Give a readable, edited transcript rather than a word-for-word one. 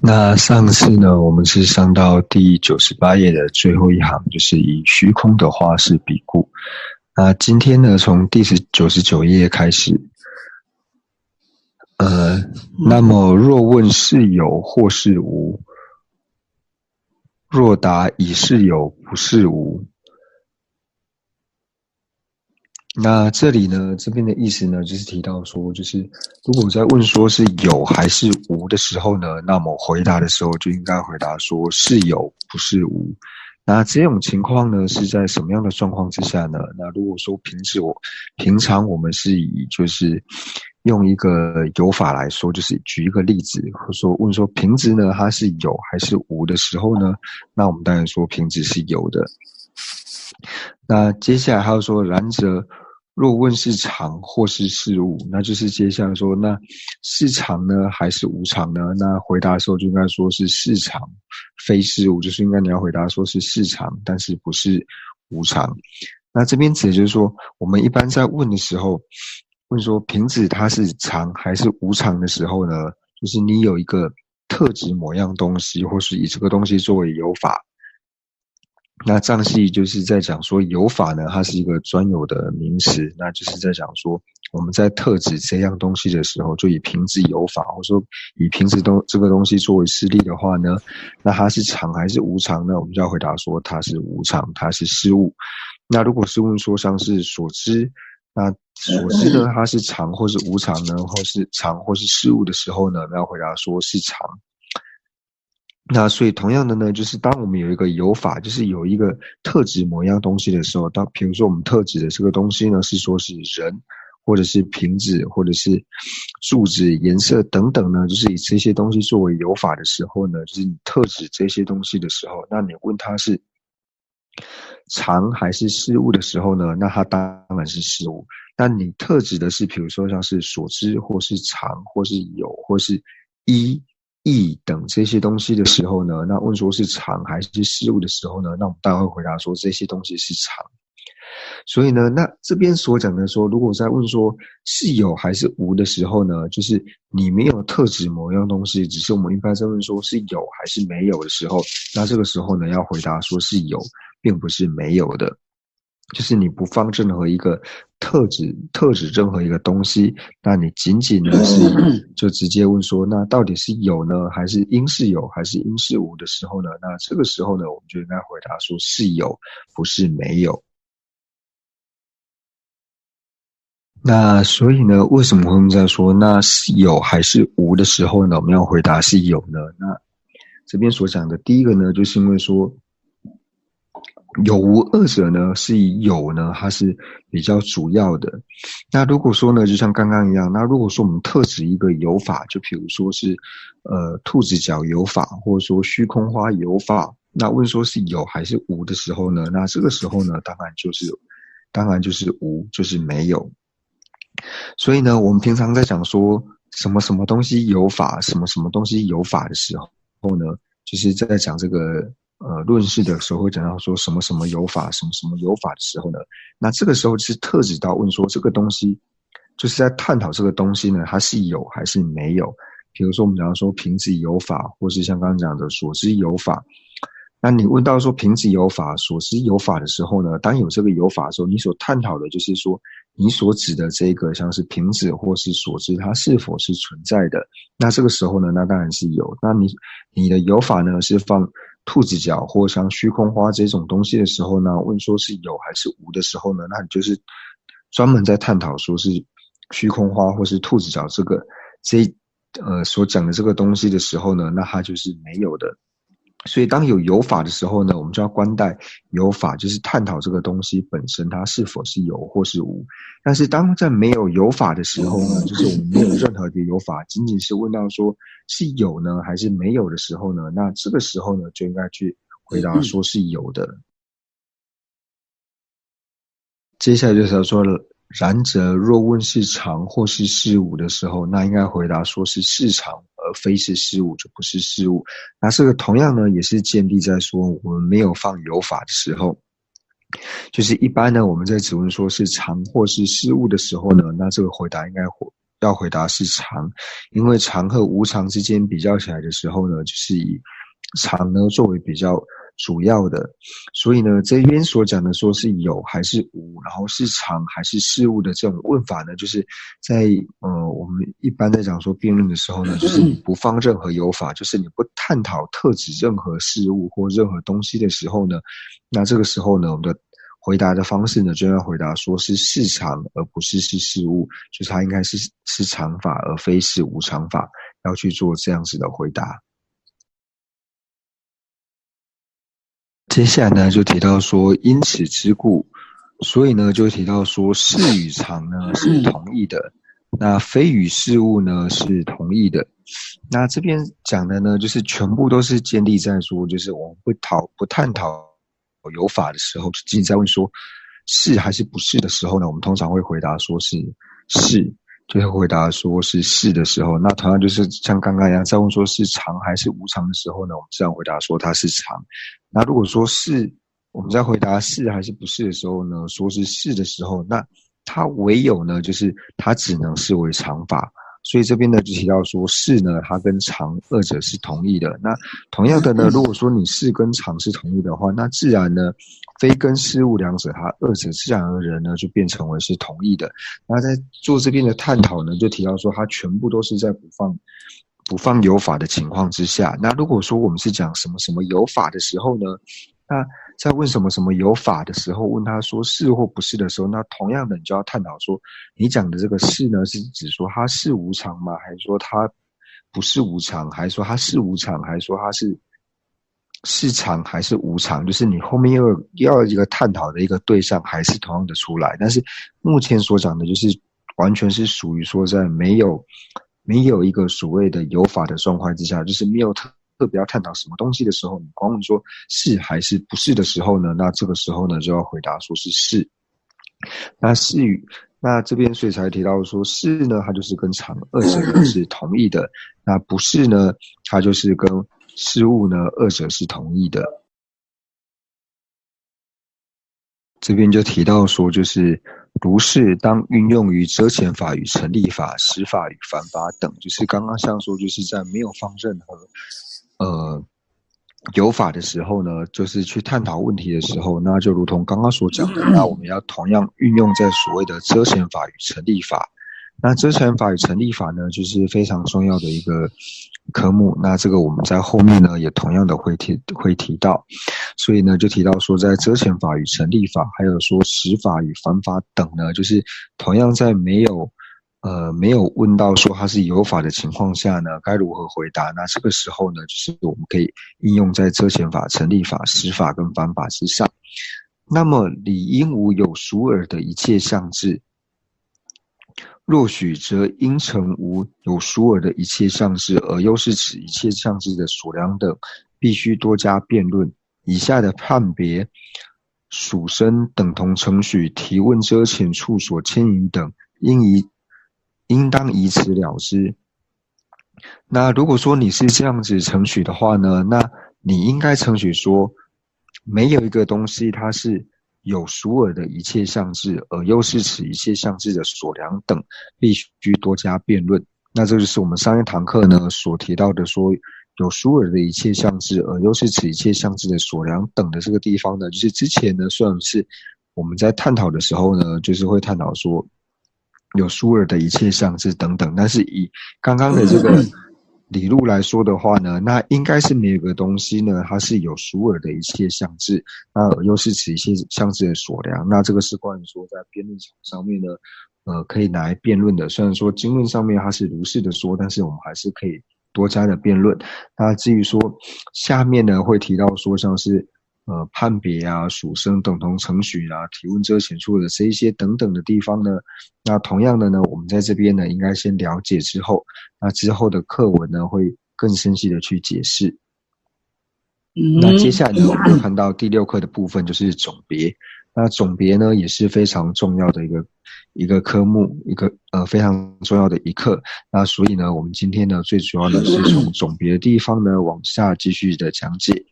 那上次呢，我们是上到第98页的最后一行，就是以虚空的花式比故。那今天呢，从第99页开始，那么若问是有或是无，若答已是有，不是无。那这里呢，这边的意思呢，就是提到说，就是如果在问说是有还是无的时候呢，那么回答的时候就应该回答说是有，不是无。那这种情况呢，是在什么样的状况之下呢？那如果说平常我们是以就是用一个有法来说，就是举一个例子，或者说问说瓶子呢，它是有还是无的时候呢，那我们当然说瓶子是有的。那接下来还有说，然则若问是常或是事物，那就是接下来说，那是常呢还是无常呢？那回答的时候就应该说是是常，非事物，就是应该你要回答说是是常，但是不是无常。那这边指的就是说，我们一般在问的时候，问说瓶子它是常还是无常的时候呢，就是你有一个特指某样东西，或是以这个东西作为有法。那藏系就是在讲说有法呢，它是一个专有的名词，那就是在讲说我们在特指这样东西的时候，就以瓶子有法，或者说以瓶子这个东西作为示例的话呢，那它是常还是无常呢？我们就要回答说它是无常，它是事物。那如果是问说像是所知，那所知呢，它是常或是无常呢，或是常或是事物的时候呢，我们要回答说是常。那所以同样的呢，就是当我们有一个有法，就是有一个特指某样东西的时候，比如说我们特指的这个东西呢，是说是人，或者是瓶子，或者是柱子、颜色等等呢，就是以这些东西作为有法的时候呢，就是你特指这些东西的时候，那你问它是常还是事物的时候呢，那它当然是事物。但你特指的是，比如说像是所知，或是常，或是有，或是一。义等这些东西的时候呢，那问说是常还是事物的时候呢，那我们当然会回答说这些东西是常。所以呢，那这边所讲的说，如果在问说是有还是无的时候呢，就是你没有特指某样东西，只是我们一般在问说是有还是没有的时候，那这个时候呢，要回答说是有，并不是没有的。就是你不放任何一个特指任何一个东西，那你仅仅呢是就直接问说，那到底是有呢，还是应是有，还是应是无的时候呢？那这个时候呢，我们就应该回答说是有，不是没有。那所以呢，为什么我们在说那是有还是无的时候呢，我们要回答是有呢？那这边所讲的第一个呢，就是因为说有无二者呢，是以有呢，它是比较主要的。那如果说呢，就像刚刚一样，那如果说我们特指一个有法，就比如说是兔子脚有法，或者说虚空花有法，那问说是有还是无的时候呢，那这个时候呢，当然就是无，就是没有。所以呢，我们平常在讲说什么什么东西有法，什么什么东西有法的时候呢，就是在讲这个论事的时候会讲到说什么什么有法，什么什么有法的时候呢，那这个时候是特指到问说这个东西，就是在探讨这个东西呢，它是有还是没有。比如说我们讲说瓶子有法，或是像刚刚讲的所知有法。那你问到说瓶子有法，所知有法的时候呢，当有这个有法的时候，你所探讨的就是说你所指的这个像是瓶子或是所知，它是否是存在的。那这个时候呢，那当然是有。那你的有法呢是放兔子脚或像虚空花这种东西的时候呢，问说是有还是无的时候呢，那你就是专门在探讨说是虚空花或是兔子脚所讲的这个东西的时候呢，那它就是没有的。所以当有法的时候呢，我们就要观待有法，就是探讨这个东西本身它是否是有或是无。但是当在没有法的时候呢，就是我们没有任何的有法，仅仅是问到说是有呢还是没有的时候呢，那这个时候呢就应该去回答说是有的。接下来就是要说了，然则若问是常或是事物的时候，那应该回答说是事常，而非是事物，就不是事物。那这个同样呢，也是建立在说我们没有放有法的时候，就是一般呢，我们在只问说是常或是事物的时候呢，那这个回答应该要回答是常，因为常和无常之间比较起来的时候呢，就是以常呢作为比较主要的，所以呢这边所讲的说是有还是无，然后是常还是事物的这种问法呢，就是在我们一般在讲说辩论的时候呢，就是你不放任何有法，就是你不探讨特指任何事物或任何东西的时候呢，那这个时候呢，我们的回答的方式呢，就要回答说是事常，而不是事物，就是它应该是常法，而非是无常法，要去做这样子的回答。接下来呢，就提到说，因此之故，所以呢，就提到说，事与常呢是同义的，那非与事物呢是同义的。那这边讲的呢，就是全部都是建立在说，就是我们不探讨有法的时候，就仅仅在问说是还是不是的时候呢，我们通常会回答说是，就是回答说是是的时候，那同样就是像刚刚一样，在问说是常还是无常的时候呢，我们自然回答说它是常。那如果说是我们在回答是还是不是的时候呢，说是的时候，那它唯有呢，就是它只能视为常法。所以这边呢就提到说是呢，它跟常二者是同义的。那同样的呢，如果说你是跟常是同义的话，那自然呢，非跟事物两者，它二者自然而然呢就变成为是同义的。那在做这边的探讨呢，就提到说它全部都是在不放有法的情况之下。那如果说我们是讲什么什么有法的时候呢，那在问什么什么有法的时候，问他说是或不是的时候，那同样的你就要探讨说，你讲的这个是呢，是指说它是无常吗？还是说它不是无常？还是说它是无常？还是说它是常还是无常？就是你后面要有一个探讨的一个对象，还是同样的出来。但是目前所讲的就是完全是属于说在没有一个所谓的有法的状况之下，就是没有特别要探讨什么东西的时候，你光问说是还是不是的时候呢，那这个时候呢就要回答说是是。那这边所以才提到说是呢，它就是跟常二者呢是同义的，那不是呢，它就是跟事物呢二者是同义的。这边就提到说，就是如是当运用于遮前法与成立法、实法与反法等，就是刚刚像说，就是在没有放任何有法的时候呢，就是去探讨问题的时候，那就如同刚刚所讲的，那我们要同样运用在所谓的遮前法与成立法。那遮前法与成立法呢，就是非常重要的一个科目。那这个我们在后面呢也同样的会提到，所以呢就提到说，在遮前法与成立法，还有说实法与反法等呢，就是同样在没有问到说它是有法的情况下呢，该如何回答？那这个时候呢，就是我们可以应用在遮前法、成立法、实法跟反法之上。那么理应无有属耳的一切相智，若许则应成无有属耳的一切相智，而又是此一切相智的所量等，必须多加辩论。以下的判别、属生等同程序、提问遮前处所牵引等，应当以此了之。那如果说你是这样子程序的话呢，那你应该程序说，没有一个东西它是有属耳的一切相智，而又是此一切相智的所量等，必须多加辩论。那这就是我们上一堂课呢所提到的说，有属耳的一切相智，而又是此一切相智的所量等的这个地方呢，就是之前呢虽然是我们在探讨的时候呢，就是会探讨说有属耳的一切相智等等，但是以刚刚的这个理路来说的话呢，那应该是没有个东西呢，它是有属耳的一切相智，那又是此一切相智的所量。那这个是关于说在辩论场上面呢，可以拿来辩论的。虽然说经论上面它是如是的说，但是我们还是可以多加的辩论。那至于说下面呢会提到说像是判别啊、属生等同程序啊、提问遮前处的这一些等等的地方呢，那同样的呢，我们在这边呢应该先了解之后，那之后的课文呢会更深细的去解释。那接下来呢，我们看到第6课的部分就是总别。那总别呢也是非常重要的一个科目，一个非常重要的一课。那所以呢，我们今天呢最主要的是从总别的地方呢往下继续的讲解。